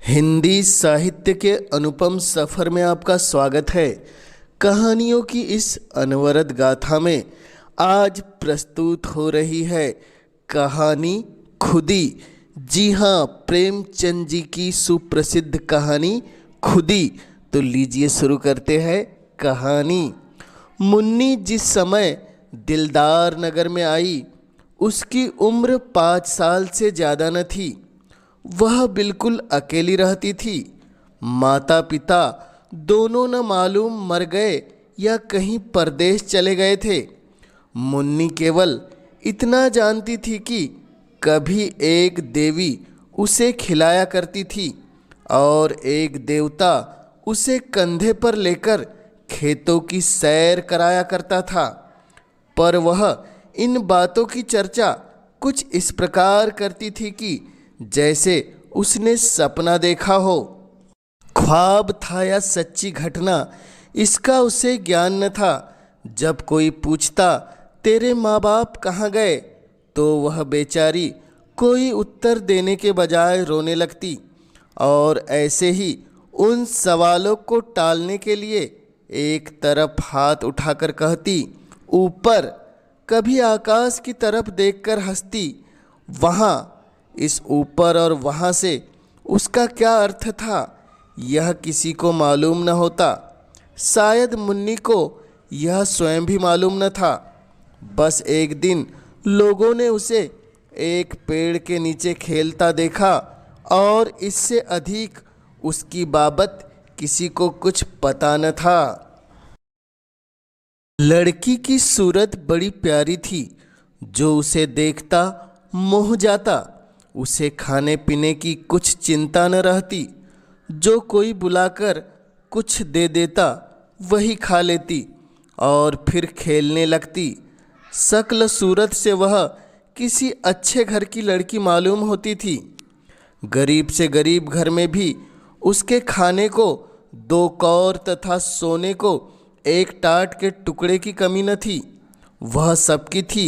हिंदी साहित्य के अनुपम सफ़र में आपका स्वागत है। कहानियों की इस अनवरत गाथा में आज प्रस्तुत हो रही है कहानी खुदी। जी हाँ, प्रेमचंद जी की सुप्रसिद्ध कहानी खुदी। तो लीजिए शुरू करते हैं कहानी। मुन्नी जिस समय दिलदार नगर में आई, उसकी उम्र 5 साल से ज़्यादा न थी। वह बिल्कुल अकेली रहती थी। माता पिता दोनों न मालूम मर गए या कहीं परदेश चले गए थे। मुन्नी केवल इतना जानती थी कि कभी एक देवी उसे खिलाया करती थी और एक देवता उसे कंधे पर लेकर खेतों की सैर कराया करता था। पर वह इन बातों की चर्चा कुछ इस प्रकार करती थी कि जैसे उसने सपना देखा हो। ख्वाब था या सच्ची घटना, इसका उसे ज्ञान न था। जब कोई पूछता तेरे माँ बाप कहाँ गए, तो वह बेचारी कोई उत्तर देने के बजाय रोने लगती और ऐसे ही उन सवालों को टालने के लिए एक तरफ हाथ उठाकर कहती ऊपर, कभी आकाश की तरफ देखकर हंसती। वहाँ इस ऊपर और वहाँ से उसका क्या अर्थ था, यह किसी को मालूम न होता। शायद मुन्नी को यह स्वयं भी मालूम न था। बस एक दिन लोगों ने उसे एक पेड़ के नीचे खेलता देखा और इससे अधिक उसकी बाबत किसी को कुछ पता न था। लड़की की सूरत बड़ी प्यारी थी। जो उसे देखता मोह जाता। उसे खाने पीने की कुछ चिंता न रहती। जो कोई बुलाकर कुछ दे देता वही खा लेती और फिर खेलने लगती। शक्ल सूरत से वह किसी अच्छे घर की लड़की मालूम होती थी। गरीब से गरीब घर में भी उसके खाने को 2 कौर तथा सोने को 1 टाट के टुकड़े की कमी न थी। वह सबकी थी,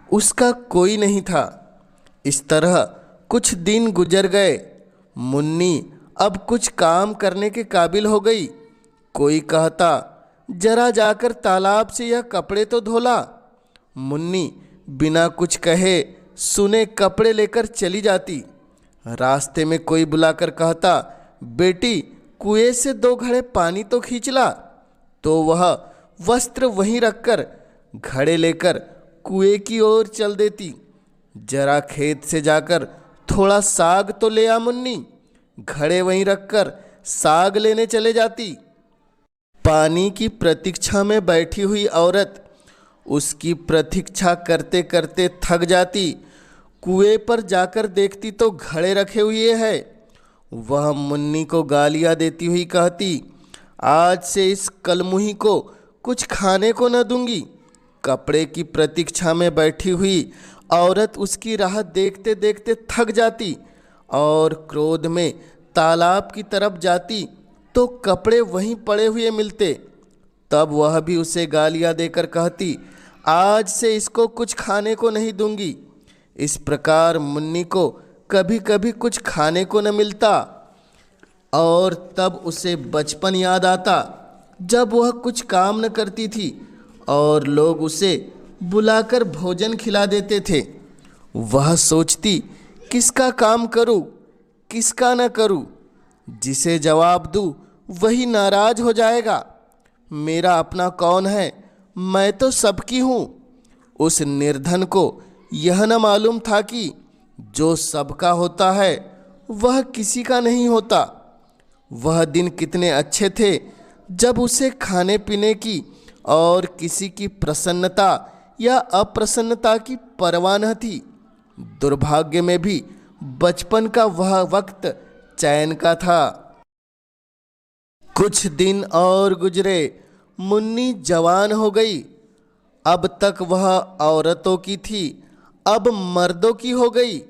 उसका कोई नहीं था। इस तरह कुछ दिन गुजर गए। मुन्नी अब कुछ काम करने के काबिल हो गई। कोई कहता जरा जाकर तालाब से यह कपड़े तो धोला। मुन्नी बिना कुछ कहे सुने कपड़े लेकर चली जाती। रास्ते में कोई बुलाकर कहता बेटी कुएं से 2 घड़े पानी तो खींच ला। तो वह वस्त्र वहीं रखकर घड़े लेकर कुएं की ओर चल देती। जरा खेत से जाकर थोड़ा साग तो ले आ मुन्नी। घड़े वहीं रखकर साग लेने चले जाती। पानी की प्रतीक्षा में बैठी हुई औरत उसकी प्रतीक्षा करते करते थक जाती। कुएं पर जाकर देखती तो घड़े रखे हुए हैं। वह मुन्नी को गालियां देती हुई कहती आज से इस कलमुही को कुछ खाने को न दूंगी। कपड़े की प्रतीक्षा में बैठी हुई औरत उसकी राह देखते देखते थक जाती और क्रोध में तालाब की तरफ जाती तो कपड़े वहीं पड़े हुए मिलते। तब वह भी उसे गालियां देकर कहती आज से इसको कुछ खाने को नहीं दूंगी। इस प्रकार मुन्नी को कभी कभी कुछ खाने को न मिलता और तब उसे बचपन याद आता, जब वह कुछ काम न करती थी और लोग उसे बुलाकर भोजन खिला देते थे। वह सोचती किसका काम करूं, किसका न करूं। जिसे जवाब दूं वही नाराज हो जाएगा। मेरा अपना कौन है, मैं तो सबकी हूँ। उस निर्धन को यह न मालूम था कि जो सबका होता है वह किसी का नहीं होता। वह दिन कितने अच्छे थे जब उसे खाने पीने की और किसी की प्रसन्नता या अप्रसन्नता की परवाह न थी। दुर्भाग्य में भी बचपन का वह वक्त चैन का था। कुछ दिन और गुजरे। मुन्नी जवान हो गई। अब तक वह औरतों की थी, अब मर्दों की हो गई।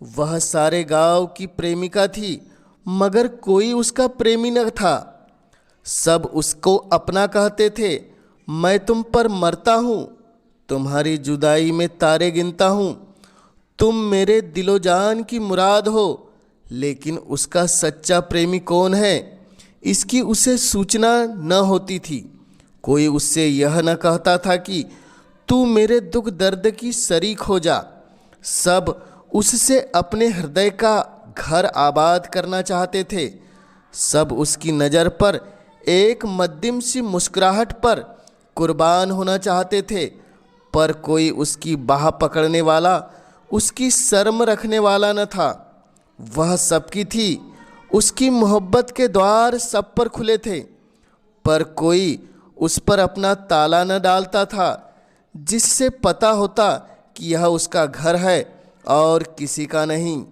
वह सारे गांव की प्रेमिका थी, मगर कोई उसका प्रेमी न था। सब उसको अपना कहते थे। मैं तुम पर मरता हूँ, तुम्हारी जुदाई में तारे गिनता हूँ। तुम मेरे दिलो जान की मुराद हो, लेकिन उसका सच्चा प्रेमी कौन है इसकी उसे सूचना न होती थी। कोई उससे यह न कहता था कि तू मेरे दुख दर्द की शरीक हो जा। सब उससे अपने हृदय का घर आबाद करना चाहते थे। सब उसकी नज़र पर एक मध्यम सी मुस्कुराहट पर कुर्बान होना चाहते थे, पर कोई उसकी बाह पकड़ने वाला, उसकी शर्म रखने वाला न था। वह सबकी थी, उसकी मोहब्बत के द्वार सब पर खुले थे, पर कोई उस पर अपना ताला न डालता था, जिससे पता होता कि यह उसका घर है और किसी का नहीं।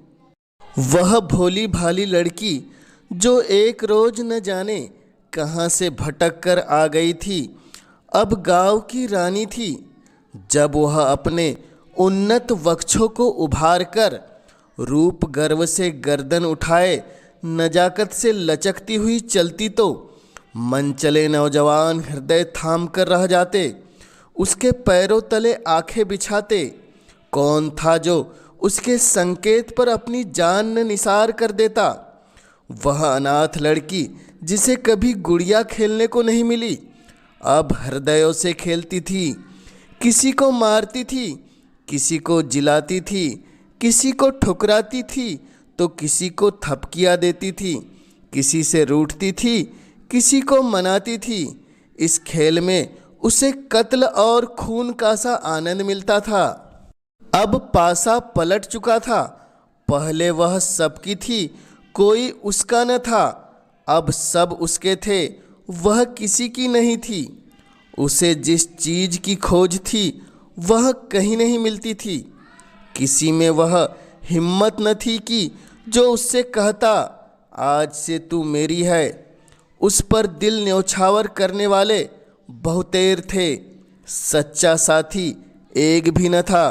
वह भोली भाली लड़की जो एक रोज न जाने कहाँ से भटक कर आ गई थी, अब गांव की रानी थी। जब वह अपने उन्नत वक्षों को उभार कर रूप गर्व से गर्दन उठाए नजाकत से लचकती हुई चलती तो मन चले नौजवान हृदय थाम कर रह जाते, उसके पैरों तले आंखें बिछाते। कौन था जो उसके संकेत पर अपनी जान न निसार कर देता। वह अनाथ लड़की जिसे कभी गुड़िया खेलने को नहीं मिली, अब हृदयों से खेलती थी। किसी को मारती थी, किसी को जिलाती थी, किसी को ठुकराती थी तो किसी को थपकियाँ देती थी, किसी से रूठती थी, किसी को मनाती थी। इस खेल में उसे कत्ल और खून का सा आनंद मिलता था। अब पासा पलट चुका था। पहले वह सबकी थी, कोई उसका न था। अब सब उसके थे, वह किसी की नहीं थी। उसे जिस चीज़ की खोज थी वह कहीं नहीं मिलती थी। किसी में वह हिम्मत न थी कि जो उससे कहता आज से तू मेरी है। उस पर दिल न्यौछावर करने वाले बहुतेर थे, सच्चा साथी एक भी न था।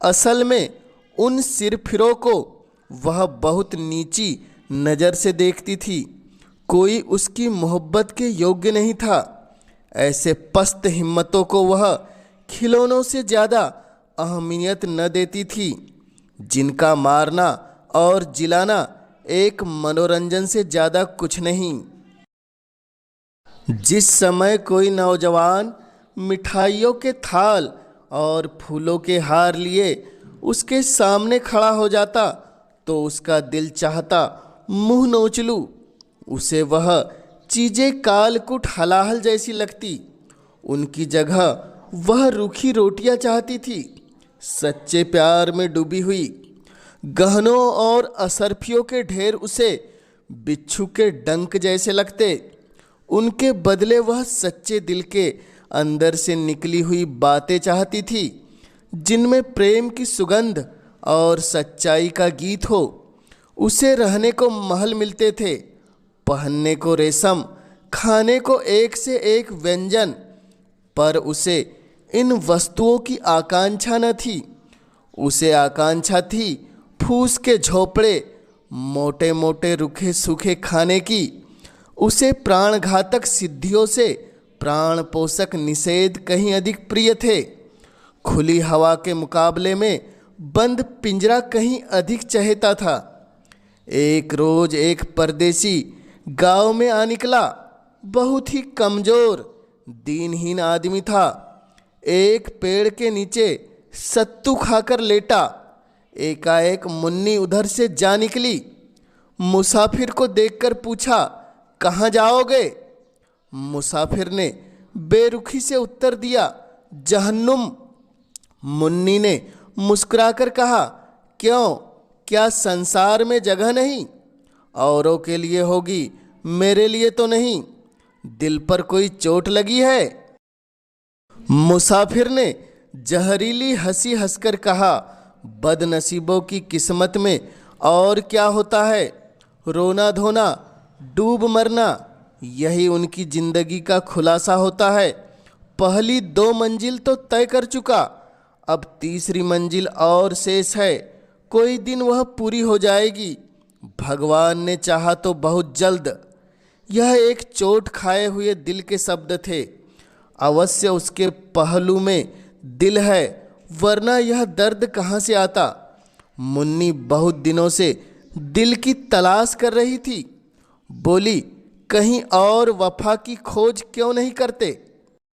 असल में उन सिरफिरों को वह बहुत नीची नज़र से देखती थी। कोई उसकी मोहब्बत के योग्य नहीं था। ऐसे पस्त हिम्मतों को वह खिलौनों से ज़्यादा अहमियत न देती थी, जिनका मारना और जिलाना एक मनोरंजन से ज़्यादा कुछ नहीं। जिस समय कोई नौजवान मिठाइयों के थाल और फूलों के हार लिए उसके सामने खड़ा हो जाता तो उसका दिल चाहता मुंह नोच लूं। उसे वह चीज़ें कालकुट हलाहल जैसी लगती। उनकी जगह वह रूखी रोटियां चाहती थी, सच्चे प्यार में डूबी हुई। गहनों और असरफियों के ढेर उसे बिच्छू के डंक जैसे लगते। उनके बदले वह सच्चे दिल के अंदर से निकली हुई बातें चाहती थी, जिनमें प्रेम की सुगंध और सच्चाई का गीत हो। उसे रहने को महल मिलते थे, पहनने को रेशम, खाने को एक से एक व्यंजन, पर उसे इन वस्तुओं की आकांक्षा न थी। उसे आकांक्षा थी फूस के झोपड़े, मोटे मोटे रूखे सूखे खाने की। उसे प्राणघातक सिद्धियों से प्राण पोषक निषेध कहीं अधिक प्रिय थे। खुली हवा के मुकाबले में बंद पिंजरा कहीं अधिक चहेता था। एक रोज एक परदेसी गांव में आ निकला। बहुत ही कमजोर दीनहीन आदमी था। एक पेड़ के नीचे सत्तू खाकर लेटा। एकाएक मुन्नी उधर से जा निकली। मुसाफिर को देखकर पूछा, कहाँ जाओगे? मुसाफिर ने बेरुखी से उत्तर दिया, जहन्नुम। मुन्नी ने मुस्कुराकर कहा, क्यों, क्या संसार में जगह नहीं? औरों के लिए होगी, मेरे लिए तो नहीं। दिल पर कोई चोट लगी है? मुसाफिर ने जहरीली हंसी हंसकर कहा, बदनसीबों की किस्मत में और क्या होता है? रोना धोना, डूब मरना, यही उनकी जिंदगी का खुलासा होता है। पहली 2 मंजिल तो तय कर चुका, अब तीसरी मंजिल और शेष है। कोई दिन वह पूरी हो जाएगी, भगवान ने चाहा तो बहुत जल्द। यह एक चोट खाए हुए दिल के शब्द थे। अवश्य उसके पहलू में दिल है, वरना यह दर्द कहाँ से आता? मुन्नी बहुत दिनों से दिल की तलाश कर रही थी। बोली, कहीं और वफा की खोज क्यों नहीं करते?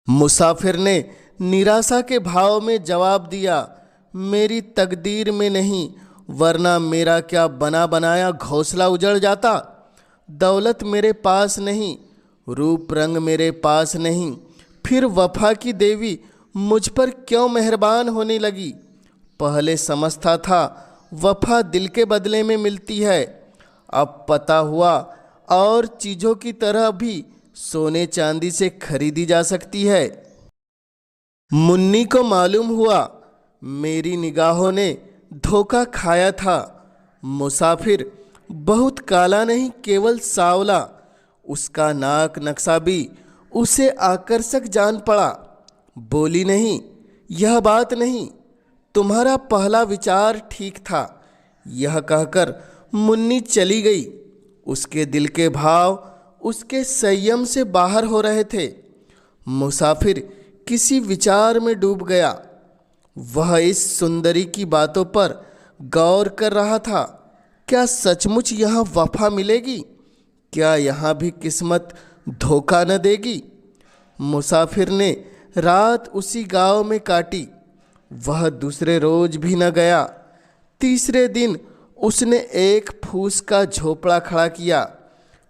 मुसाफिर ने निराशा के भाव में जवाब दिया, मेरी तकदीर में नहीं, वरना मेरा क्या बना बनाया घोंसला उजड़ जाता। दौलत मेरे पास नहीं, रूप रंग मेरे पास नहीं, फिर वफा की देवी मुझ पर क्यों मेहरबान होने लगी? पहले समझता था वफा दिल के बदले में मिलती है, अब पता हुआ और चीज़ों की तरह भी सोने चांदी से खरीदी जा सकती है। मुन्नी को मालूम हुआ मेरी निगाहों ने धोखा खाया था। मुसाफिर बहुत काला नहीं, केवल सांवला, उसका नाक नक्शा भी उसे आकर्षक जान पड़ा। बोली, नहीं, यह बात नहीं, तुम्हारा पहला विचार ठीक था। यह कहकर मुन्नी चली गई। उसके दिल के भाव उसके संयम से बाहर हो रहे थे। मुसाफिर किसी विचार में डूब गया। वह इस सुंदरी की बातों पर गौर कर रहा था। क्या सचमुच यहाँ वफा मिलेगी? क्या यहाँ भी किस्मत धोखा न देगी? मुसाफिर ने रात उसी गांव में काटी। वह दूसरे रोज भी न गया। तीसरे दिन उसने एक फूस का झोपड़ा खड़ा किया।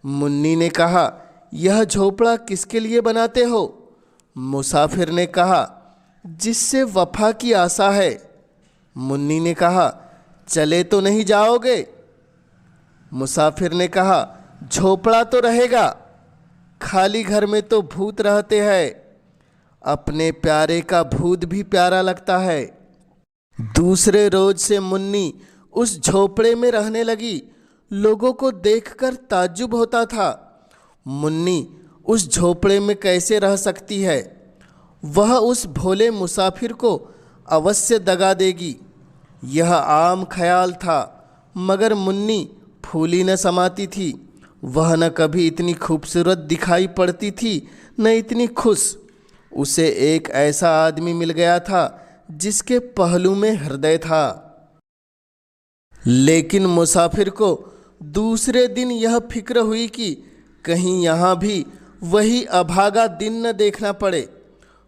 मुन्नी ने कहा, यह झोपड़ा किसके लिए बनाते हो? मुसाफिर ने कहा, जिससे वफा की आशा है। मुन्नी ने कहा, चले तो नहीं जाओगे? मुसाफिर ने कहा, झोपड़ा तो रहेगा, खाली घर में तो भूत रहते हैं। अपने प्यारे का भूत भी प्यारा लगता है। दूसरे रोज से मुन्नी उस झोपड़े में रहने लगी। लोगों को देखकर ताज्जुब होता था। मुन्नी उस झोपड़े में कैसे रह सकती है? वह उस भोले मुसाफिर को अवश्य दगा देगी। यह आम ख्याल था, मगर मुन्नी फूली न समाती थी। वह न कभी इतनी खूबसूरत दिखाई पड़ती थी, न इतनी खुश। उसे एक ऐसा आदमी मिल गया था जिसके पहलू में हृदय था। लेकिन मुसाफिर को दूसरे दिन यह फिक्र हुई कि कहीं यहाँ भी वही अभागा दिन न देखना पड़े।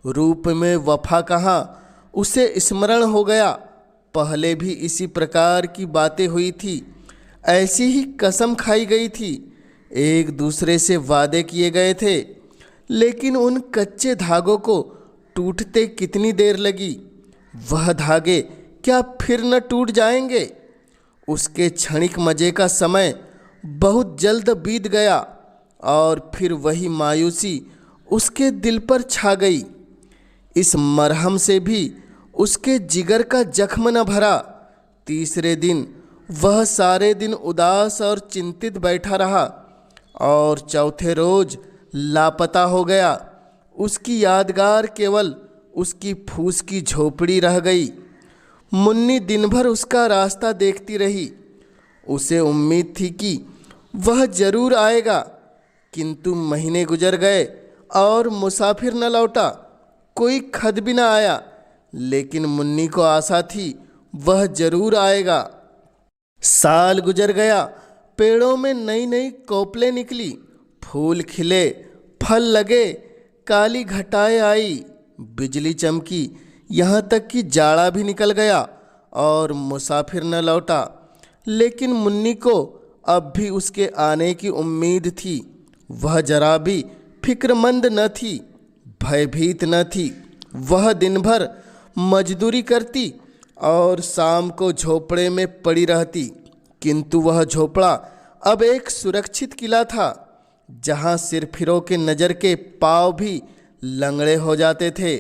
रूप में वफा कहाँ, उसे स्मरण हो गया। पहले भी इसी प्रकार की बातें हुई थी, ऐसी ही कसम खाई गई थी, एक दूसरे से वादे किए गए थे। लेकिन उन कच्चे धागों को टूटते कितनी देर लगी? वह धागे क्या फिर न टूट जाएंगे? उसके क्षणिक मजे का समय बहुत जल्द बीत गया और फिर वही मायूसी उसके दिल पर छा गई। इस मरहम से भी उसके जिगर का जख्म न भरा। तीसरे दिन वह सारे दिन उदास और चिंतित बैठा रहा और चौथे रोज लापता हो गया। उसकी यादगार केवल उसकी फूस की झोपड़ी रह गई। मुन्नी दिन भर उसका रास्ता देखती रही। उसे उम्मीद थी कि वह जरूर आएगा, किंतु महीने गुजर गए और मुसाफिर न लौटा। कोई खत भी न आया, लेकिन मुन्नी को आशा थी वह जरूर आएगा। साल गुजर गया। पेड़ों में नई नई कोपलें निकली, फूल खिले, फल लगे, काली घटाएं आई, बिजली चमकी, यहाँ तक कि जाड़ा भी निकल गया और मुसाफिर न लौटा। लेकिन मुन्नी को अब भी उसके आने की उम्मीद थी। वह जरा भी फिक्रमंद न थी, भयभीत न थी। वह दिन भर मजदूरी करती और शाम को झोपड़े में पड़ी रहती, किंतु वह झोपड़ा अब एक सुरक्षित किला था, जहाँ सिरफिरों के नज़र के पाँव भी लंगड़े हो जाते थे।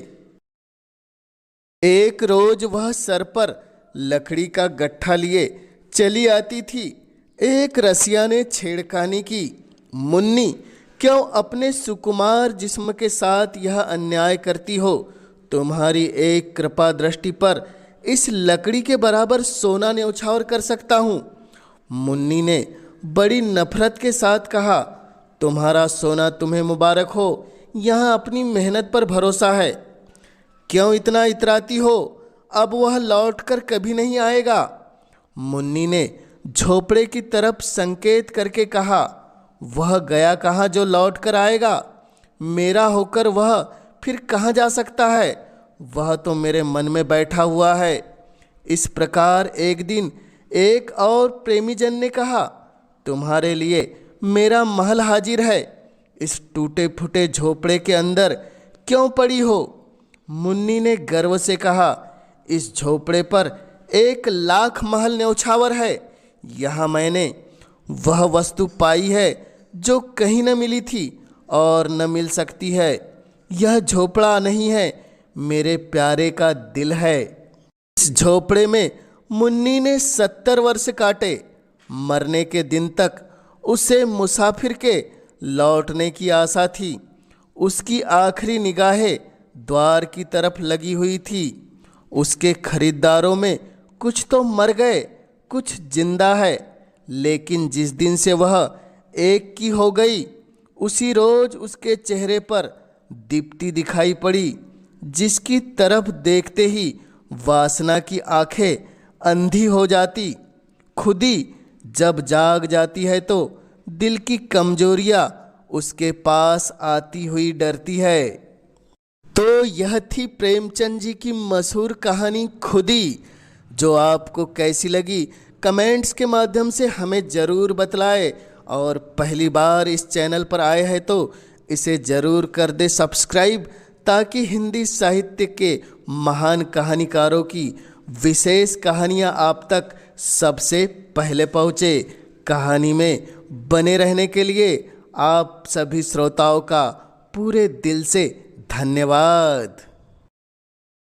एक रोज वह सर पर लकड़ी का गट्ठा लिए चली आती थी। एक रसिया ने छेड़खानी की, मुन्नी, क्यों अपने सुकुमार जिस्म के साथ यह अन्याय करती हो? तुम्हारी एक कृपा दृष्टि पर इस लकड़ी के बराबर सोना न्यौछावर कर सकता हूँ। मुन्नी ने बड़ी नफरत के साथ कहा, तुम्हारा सोना तुम्हें मुबारक हो, यहाँ अपनी मेहनत पर भरोसा है। क्यों इतना इतराती हो? अब वह लौटकर कभी नहीं आएगा। मुन्नी ने झोपड़े की तरफ संकेत करके कहा, वह गया कहाँ जो लौट कर आएगा? मेरा होकर वह फिर कहाँ जा सकता है? वह तो मेरे मन में बैठा हुआ है। इस प्रकार एक दिन एक और प्रेमीजन ने कहा, तुम्हारे लिए मेरा महल हाजिर है, इस टूटे फूटे झोपड़े के अंदर क्यों पड़ी हो? मुन्नी ने गर्व से कहा, इस झोपड़े पर 1,00,000 महल न्यौछावर है। यहाँ मैंने वह वस्तु पाई है जो कहीं न मिली थी और न मिल सकती है। यह झोपड़ा नहीं है, मेरे प्यारे का दिल है। इस झोपड़े में मुन्नी ने 70 वर्ष काटे। मरने के दिन तक उसे मुसाफिर के लौटने की आशा थी। उसकी आखिरी निगाहें द्वार की तरफ लगी हुई थी। उसके खरीदारों में कुछ तो मर गए, कुछ जिंदा है, लेकिन जिस दिन से वह एक की हो गई, उसी रोज उसके चेहरे पर दीप्ति दिखाई पड़ी, जिसकी तरफ देखते ही वासना की आंखें अंधी हो जाती। खुदी जब जाग जाती है तो दिल की कमजोरियां उसके पास आती हुई डरती है। तो यह थी प्रेमचंद जी की मशहूर कहानी खुदी। जो आपको कैसी लगी कमेंट्स के माध्यम से हमें ज़रूर बतलाएं, और पहली बार इस चैनल पर आए हैं तो इसे ज़रूर कर दे सब्सक्राइब, ताकि हिंदी साहित्य के महान कहानीकारों की विशेष कहानियाँ आप तक सबसे पहले पहुँचे। कहानी में बने रहने के लिए आप सभी श्रोताओं का पूरे दिल से धन्यवाद।